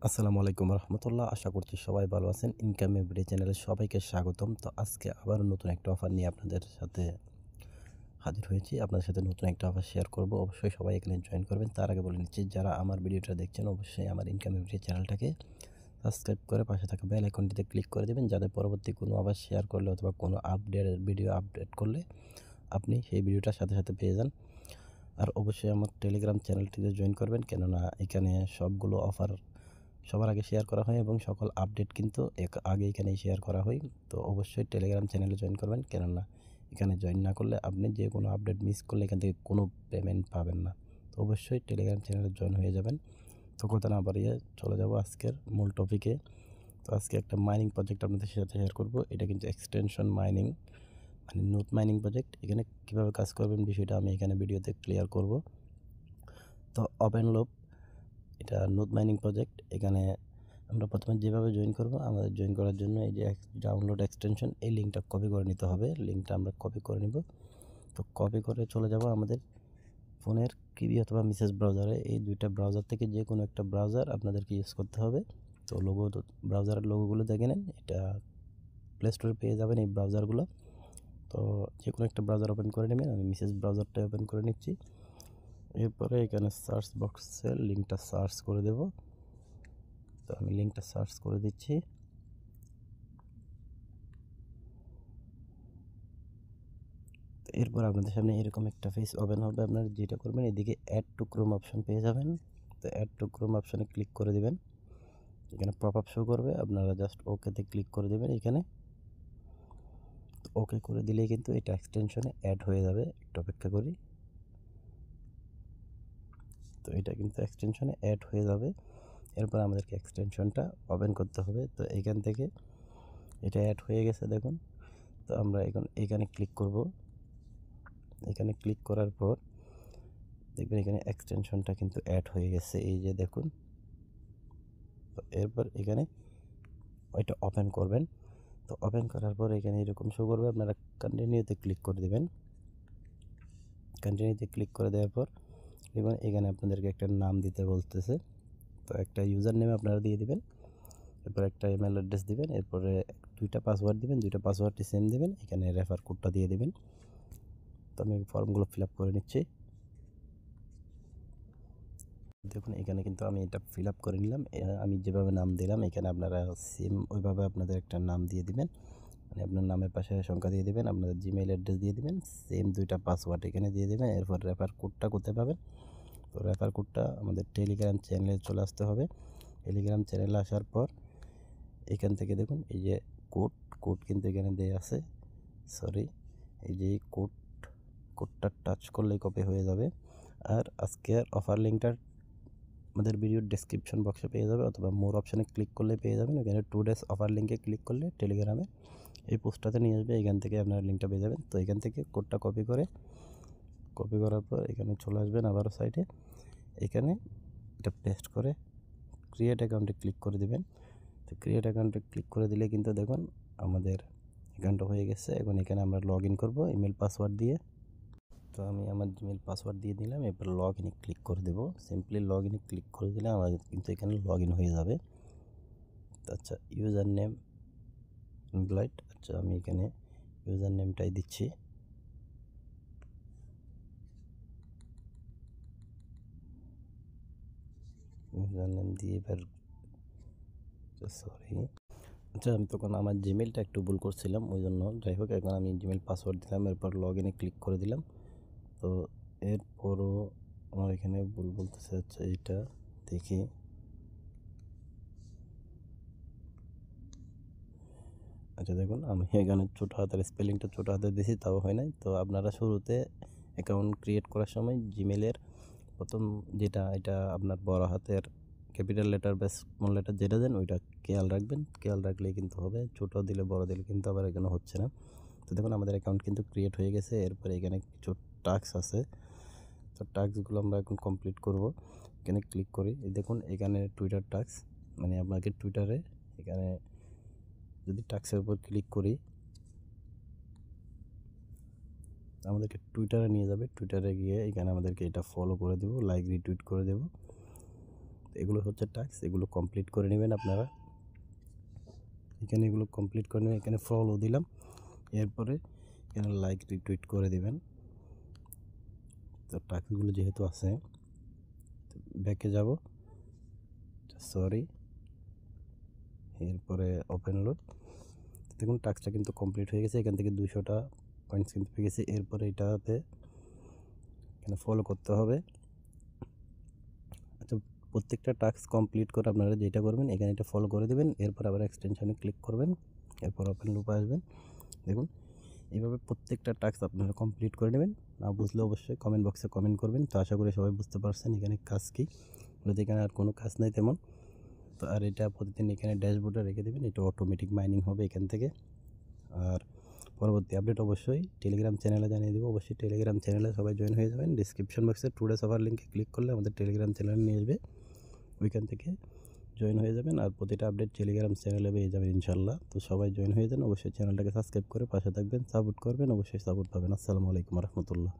আসসালামু আলাইকুম রহমতুল্লাহ। আশা করছি সবাই ভালো আছেন। ইনকাম এভরিডে চ্যানেলে সবাইকে স্বাগতম। তো আজকে আবারও নতুন একটা অফার নিয়ে আপনাদের সাথে হাজির হয়েছি। আপনাদের সাথে নতুন একটা অফার শেয়ার করব। অবশ্যই সবাই এখানে জয়েন করবেন। তার আগে বলে নিচ্ছি, যারা আমার ভিডিওটা দেখছেন অবশ্যই আমার ইনকাম এভরিডে চ্যানেলটাকে সাবস্ক্রাইব করে পাশে থাকা বেল আইকনটিতে ক্লিক করে দেবেন, যাতে পরবর্তী কোনো অফার শেয়ার করলে অথবা কোনো ভিডিও আপডেট করলে আপনি সেই ভিডিওটার সাথে সাথে পেয়ে যান। আর অবশ্যই আমার টেলিগ্রাম চ্যানেলটিতে জয়েন করবেন, কেননা এখানে সবগুলো অফার সবার আগে শেয়ার করা হয় এবং সকল আপডেট কিন্তু আগে এখানেই শেয়ার করা হয়। তো অবশ্যই টেলিগ্রাম চ্যানেলে জয়েন করবেন, কেননা এখানে জয়েন না করলে আপনি যে কোনো আপডেট মিস করলে এখান থেকে কোনো পেমেন্ট পাবেন না। তো অবশ্যই টেলিগ্রাম চ্যানেলে জয়েন হয়ে যাবেন। তো কথা না বাড়িয়ে চলে যাব আজকের মূল টপিকে। তো আজকে একটা মাইনিং প্রজেক্ট আপনাদের সাথে শেয়ার করব। এটা কিন্তু এক্সটেনশন মাইনিং, মানে নোট মাইনিং প্রজেক্ট। এখানে কীভাবে কাজ করবেন বিষয়টা আমি এখানে ভিডিওতে ক্লিয়ার করব। তো ওপেন লোপ, এটা নোট মাইনিং প্রজেক্ট। এখানে আমরা প্রথমে যেভাবে জয়েন করব, আমাদের জয়েন করার জন্য এই যে ডাউনলোড এক্সটেনশন, এই লিঙ্কটা কপি করে নিতে হবে। লিঙ্কটা আমরা কপি করে নিব। তো কপি করে চলে যাব আমাদের ফোনের কিবি অথবা মিসেস ব্রাউজারে। এই দুইটা ব্রাউজার থেকে যে কোনো একটা ব্রাউজার আপনাদেরকে ইউজ করতে হবে। তো ব্রাউজারের লোগোগুলো দেখে নেন, এটা প্লে স্টোরে পেয়ে যাবেন এই ব্রাউজারগুলো। তো যে কোনো একটা ব্রাউজার ওপেন করে নেবেন। আমি মিসেস ব্রাউজারটা ওপেন করে নিচ্ছি। এরপরে এখানে সার্চ বক্সে লিঙ্কটা সার্চ করে দেব। তো আমি লিঙ্কটা সার্চ করে দিচ্ছি। তো এরপর আপনাদের সামনে এরকম একটা পেজ ওপেন হবে। আপনারা যেটা করবেন, এদিকে অ্যাড টু ক্রোম অপশন পেয়ে যাবেন। তো অ্যাড টু ক্রোম অপশনে ক্লিক করে দেবেন। এখানে পপ আপ শো করবে, আপনারা জাস্ট ওকেতে ক্লিক করে দেবেন এখানে। তো ওকে করে দিলেই কিন্তু এটা এক্সটেনশনে অ্যাড হয়ে যাবে। একটু অপেক্ষা করি। তো এটা কিন্তু এক্সটেনশনে অ্যাড হয়ে যাবে। এরপর আমাদেরকে এক্সটেনশনটা ওপেন করতে হবে। তো এখান থেকে এটা অ্যাড হয়ে গেছে দেখুন। তো আমরা এখন এখানে ক্লিক করব। এখানে ক্লিক করার পর দেখবেন এখানে এক্সটেনশনটা কিন্তু অ্যাড হয়ে গেছে, এই যে দেখুন। তো এরপর এখানে ওইটা ওপেন করবেন। তো ওপেন করার পর এখানে এরকম শো করবে, আপনারা কন্টিনিউতে ক্লিক করে দেবেন। কন্টিনিউতে ক্লিক করে দেওয়ার পর দেখুন এখানে আপনাদেরকে একটা নাম দিতে বলতেছে। তো একটা ইউজার নেম আপনারা দিয়ে দিবেন, এরপর একটা ইমেল অ্যাড্রেস দিবেন, এরপরে দুইটা পাসওয়ার্ড দিবেন, দুইটা পাসওয়ার্ডটি সেম দিবেন। এখানে রেফার কোডটা দিয়ে দিবেন। তো আমি ফর্মগুলো ফিল আপ করে নিচ্ছি। দেখুন এখানে কিন্তু আমি এটা ফিল আপ করে নিলাম। আমি যেভাবে নাম দিলাম এখানে আপনারা সেম ওইভাবে আপনাদের একটা নাম দিয়ে দিবেন, মানে আপনার নামের পাশে সংখ্যা দিয়ে দিবেন, আপনাদের জিমেইল অ্যাড্রেস দিয়ে দিবেন, সেম দুইটা পাসওয়ার্ড এখানে দিয়ে দিবেন। এরপর রেফার কোডটা কোথায় পাবেন? তো রেফার কোডটা আমাদের টেলিগ্রাম চ্যানেলে চলে আসতে হবে। টেলিগ্রাম চ্যানেলে আসার পর এখান থেকে দেখুন এই যে কোড কিন্তু এখানে দেওয়া আছে। সরি, এই যে কোডটা টাচ করলেই কপি হয়ে যাবে। আর আজকের অফার লিঙ্কটা আমাদের ভিডিওর ডেসক্রিপশন বক্সে পেয়ে যাবে, অথবা মোর অপশানে ক্লিক করলে পেয়ে যাবেন। এখানে 2 ডেজ অফার লিঙ্কে ক্লিক করলে টেলিগ্রামে এই পোস্টটাতে নিয়ে আসবে। এখান থেকে আপনারা লিঙ্কটা পেয়ে যাবেন। তো এখান থেকে কোডটা কপি করার পর এখানে চলে আসবেন আবারও সাইটে। এখানে এটা পেস্ট করে ক্রিয়েট অ্যাকাউন্টে ক্লিক করে দিবেন। তো ক্রিয়েট অ্যাকাউন্টে ক্লিক করে দিলে কিন্তু দেখুন আমাদের অ্যাকাউন্টটা হয়ে গেছে। এখন এখানে আমরা লগ ইন করবো ইমেল পাসওয়ার্ড দিয়ে। তো আমি আমার জিমেল পাসওয়ার্ড দিয়ে দিলাম। এরপর লগ ইনে ক্লিক করে দেবো। সিম্পলি লগ ইনে ক্লিক করে দিলে আমাদের কিন্তু এখানে লগ ইন হয়ে যাবে। আচ্ছা, ইউজার নেম ইমপ্লয়েড, আচ্ছা আমি এখানে ইউজার নেমটাই দিচ্ছি। ইউজার নেম দিয়ে এবার সরি, আচ্ছা আমি তখন আমার জিমেলটা একটু ভুল করছিলাম, ওই জন্য। যাই হোক, এখন আমি জিমেল পাসওয়ার্ড দিলাম, এরপর লগ ইনে ক্লিক করে দিলাম। তো এরপরও আমার এখানে ভুল বলতেছে। আচ্ছা এটা দেখি। আচ্ছা দেখুন আমি এখানে ছোটো হাতের স্পেলিংটা ছোটো হাতে দিয়েছি, তাও হয় নাই। তো আপনারা শুরুতে অ্যাকাউন্ট ক্রিয়েট করার সময় জিমেলের প্রথম যেটা, এটা আপনার বড় হাতের ক্যাপিটাল লেটার বা স্মল লেটার যেটা দেন ওইটা খেয়াল রাখবেন। খেয়াল রাখলেই কিন্তু হবে, ছোটো দিলে বড় দিলে কিন্তু আবার এখানে হচ্ছে না। তো দেখুন আমাদের অ্যাকাউন্ট কিন্তু ক্রিয়েট হয়ে গেছে। এরপরে এখানে কিছু টাস্ক আছে। তো টাস্কগুলো আমরা এখন কমপ্লিট করব। এখানে ক্লিক করি, দেখুন এখানে টুইটার টাস্ক, মানে আপনাকে টুইটারে এখানে যদি টাস্কের উপর ক্লিক করি আমাদেরকে টুইটারে নিয়ে যাবে। টুইটারে গিয়ে এখানে আমাদেরকে এটা ফলো করে দেব, লাইক রিটুইট করে দেব। এগুলো হচ্ছে টাস্ক, এগুলো কমপ্লিট করে নেবেন আপনারা। এখানে এগুলো কমপ্লিট করে নেবেন, এখানে ফলো দিলাম, এরপরে এখানে লাইক রিটুইট করে দিবেন। তো টাস্কগুলো যেহেতু আছে, ব্যাকে যাব, সরি, এরপরে ওপেন লোড। দেখুন টাস্কটা কিন্তু কমপ্লিট হয়ে গেছে, এখান থেকে 200টা পয়েন্টস কিন্তু পেয়ে গেছে। এরপরে এটাতে এখানে ফলো করতে হবে। আচ্ছা, প্রত্যেকটা টাস্ক কমপ্লিট করে আপনারা যেটা করবেন, এখানে এটা ফলো করে দেবেন, এরপর আবার এক্সটেনশনে ক্লিক করবেন, এরপর ওপেন লুপে আসবেন। দেখুন এইভাবে প্রত্যেকটা টাস্ক আপনারা কমপ্লিট করে নেবেন। না বুঝলে অবশ্যই কমেন্ট বক্সে কমেন্ট করবেন। তো আশা করি সবাই বুঝতে পারছেন এখানে কাজ কী। যদি এখানে আর কোনো কাজ নাই তেমন, তো আর এটা প্রতিদিন এখানে ড্যাশবোর্ডে রেখে দেবেন, এটা অটোমেটিক মাইনিং হবে এখান থেকে। আর পরবর্তী আপডেট অবশ্যই টেলিগ্রাম চ্যানেলে জানিয়ে দেবো। অবশ্যই টেলিগ্রাম চ্যানেলে সবাই জয়েন হয়ে যাবেন। ডিসক্রিপশন বক্সে টুডে সফার লিঙ্কে ক্লিক করলে আমাদের টেলিগ্রাম চ্যানেলে নিয়ে আসবে, ওইখান থেকে জয়েন হয়ে যাবেন। আর প্রতিটা আপডেট টেলিগ্রাম চ্যানেলে পেয়ে যাবেন ইনশাল্লাহ। তো সবাই জয়েন হয়ে যান, অবশ্যই চ্যানেলটাকে সাবস্ক্রাইব করে পাশে থাকবেন, সাপোর্ট করবেন, অবশ্যই সাপোর্ট পাবেন। আসসালামু আলাইকুম রহমতুল্লাহ।